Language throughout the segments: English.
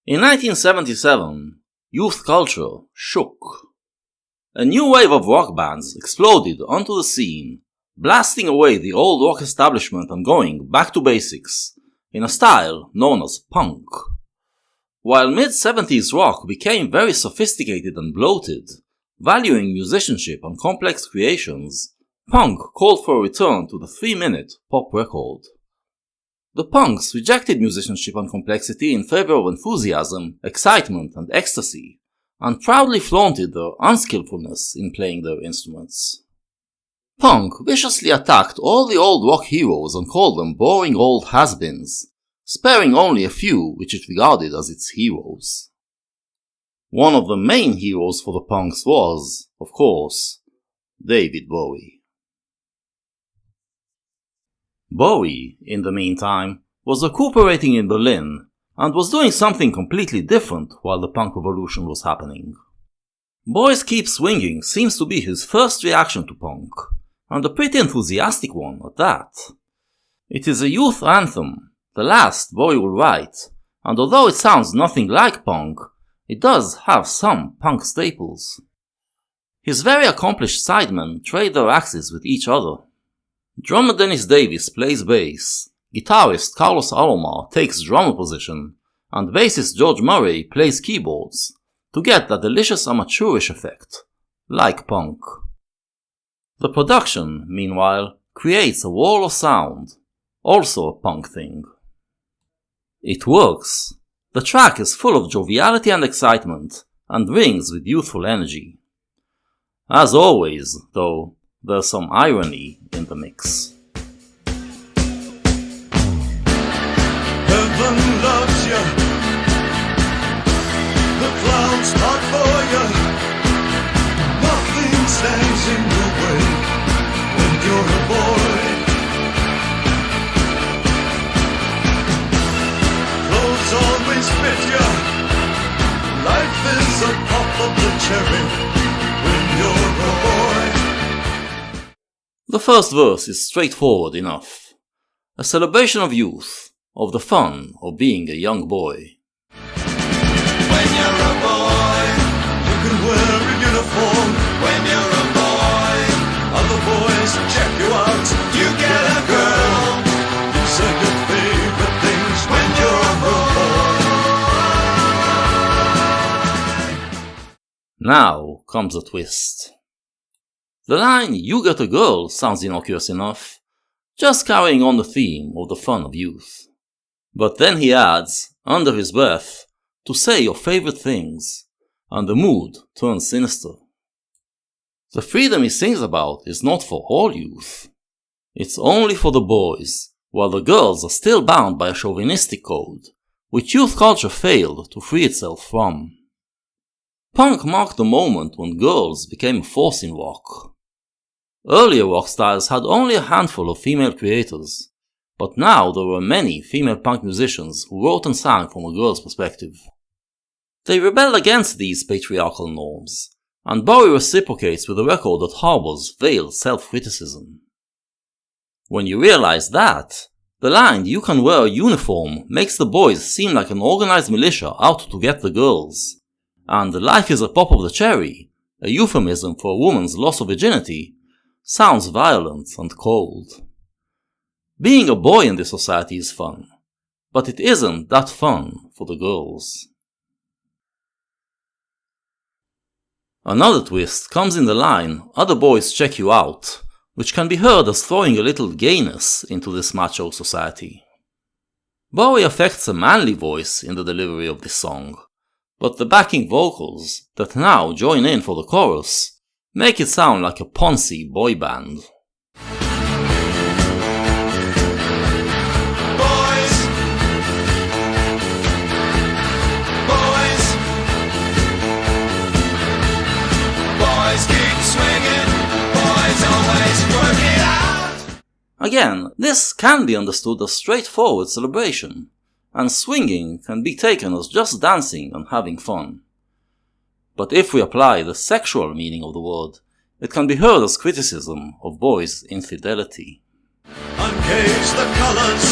In 1977, youth culture shook. A new wave of rock bands exploded onto the scene, blasting away the old rock establishment and going back to basics, in a style known as punk. While mid-70s rock became very sophisticated and bloated, valuing musicianship and complex creations, punk called for a return to the 3-minute pop record. The punks rejected musicianship and complexity in favor of enthusiasm, excitement, and ecstasy, and proudly flaunted their unskillfulness in playing their instruments. Punk viciously attacked all the old rock heroes and called them boring old has-beens, sparing only a few which it regarded as its heroes. One of the main heroes for the punks was, of course, David Bowie. Bowie, in the meantime, was recuperating in Berlin and was doing something completely different while the punk revolution was happening. Boys Keep Swinging seems to be his first reaction to punk, and a pretty enthusiastic one at that. It is a youth anthem, the last Bowie will write, and although it sounds nothing like punk, it does have some punk staples. His very accomplished sidemen trade their axes with each other. Drummer Dennis Davis plays bass, guitarist Carlos Alomar takes drummer position, and bassist George Murray plays keyboards, to get that delicious amateurish effect, like punk. The production, meanwhile, creates a wall of sound, also a punk thing. It works. The track is full of joviality and excitement, and rings with youthful energy. As always, though, there's some irony in the mix. Heaven loves you. The clouds start for you. Nothing stands in your way when you're a boy. Clothes always fit you. Life is a pop of the cherry when you're a boy. The first verse is straightforward enough. A celebration of youth, of the fun of being a young boy. When you're a boy, you can wear a uniform. When you're a boy, other boys check you out. You get a girl. You say your favorite things when you're a boy. Now comes a twist. The line, "You get a girl," sounds innocuous enough, just carrying on the theme of the fun of youth. But then he adds, under his breath, to say your favorite things, and the mood turns sinister. The freedom he sings about is not for all youth. It's only for the boys, while the girls are still bound by a chauvinistic code, which youth culture failed to free itself from. Punk marked the moment when girls became a force in rock. Earlier rock styles had only a handful of female creators, but now there were many female punk musicians who wrote and sang from a girl's perspective. They rebelled against these patriarchal norms, and Bowie reciprocates with a record that harbors veiled self-criticism. When you realize that, the line "you can wear a uniform" makes the boys seem like an organized militia out to get the girls, and "life is a pop of the cherry," a euphemism for a woman's loss of virginity, sounds violent and cold. Being a boy in this society is fun, but it isn't that fun for the girls. Another twist comes in the line "other boys check you out," which can be heard as throwing a little gayness into this macho society. Bowie affects a manly voice in the delivery of this song, but the backing vocals, that now join in for the chorus, make it sound like a poncy boy band. Boys, boys, boys keep swinging. Boys always work it out. Again, this can be understood as straightforward celebration, and swinging can be taken as just dancing and having fun. But if we apply the sexual meaning of the word, it can be heard as criticism of boys' infidelity. Uncage the colors,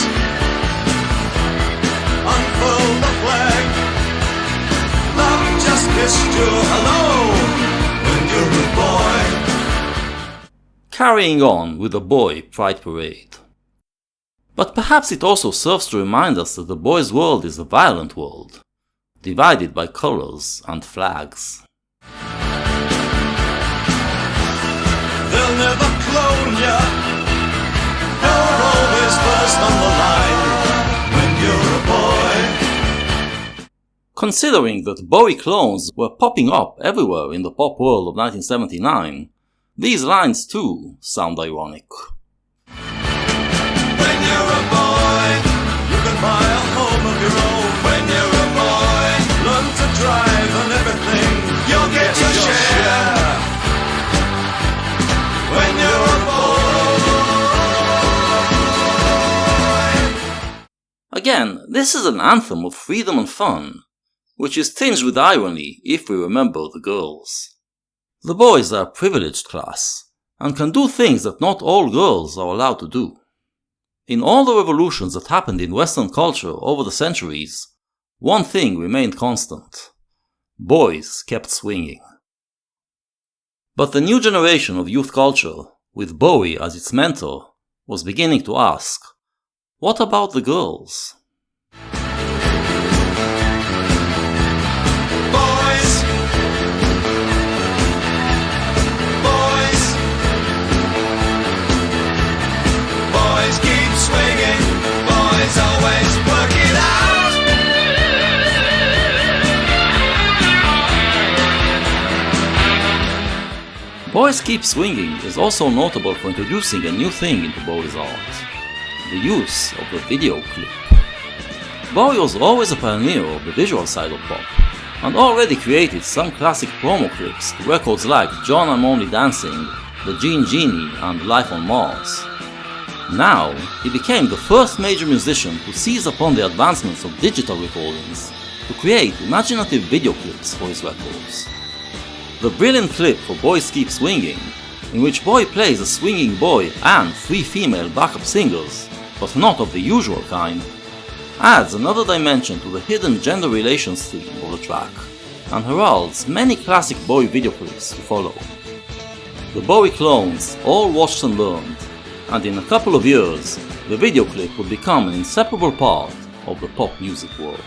unfurl the flag. carrying on with the boy pride parade. But perhaps it also serves to remind us that the boy's world is a violent world, divided by colors and flags. They'll never clone ya. You're always first on the line when you're a boy. Considering that Bowie clones were popping up everywhere in the pop world of 1979, these lines too sound ironic. When you're a boy, you can buy a home of your own. When you're a boy, learn to drive and everything, you'll get your share. When you're a boy. Again, this is an anthem of freedom and fun, which is tinged with irony if we remember the girls. The boys are a privileged class, and can do things that not all girls are allowed to do. In all the revolutions that happened in Western culture over the centuries, one thing remained constant. Boys kept swinging. But the new generation of youth culture, with Bowie as its mentor, was beginning to ask, what about the girls? Boys Keep Swinging is also notable for introducing a new thing into Bowie's art, the use of the video clip. Bowie was always a pioneer of the visual side of pop, and already created some classic promo clips to records like John I'm Only Dancing, The Gene Genie and Life on Mars. Now, he became the first major musician to seize upon the advancements of digital recordings to create imaginative video clips for his records. The brilliant clip for Boys Keep Swinging, in which Bowie plays a swinging boy and 3 female backup singers, but not of the usual kind, adds another dimension to the hidden gender relations theme of the track, and heralds many classic Bowie video clips to follow. The Bowie clones all watched and learned, and in a couple of years, the video clip would become an inseparable part of the pop music world.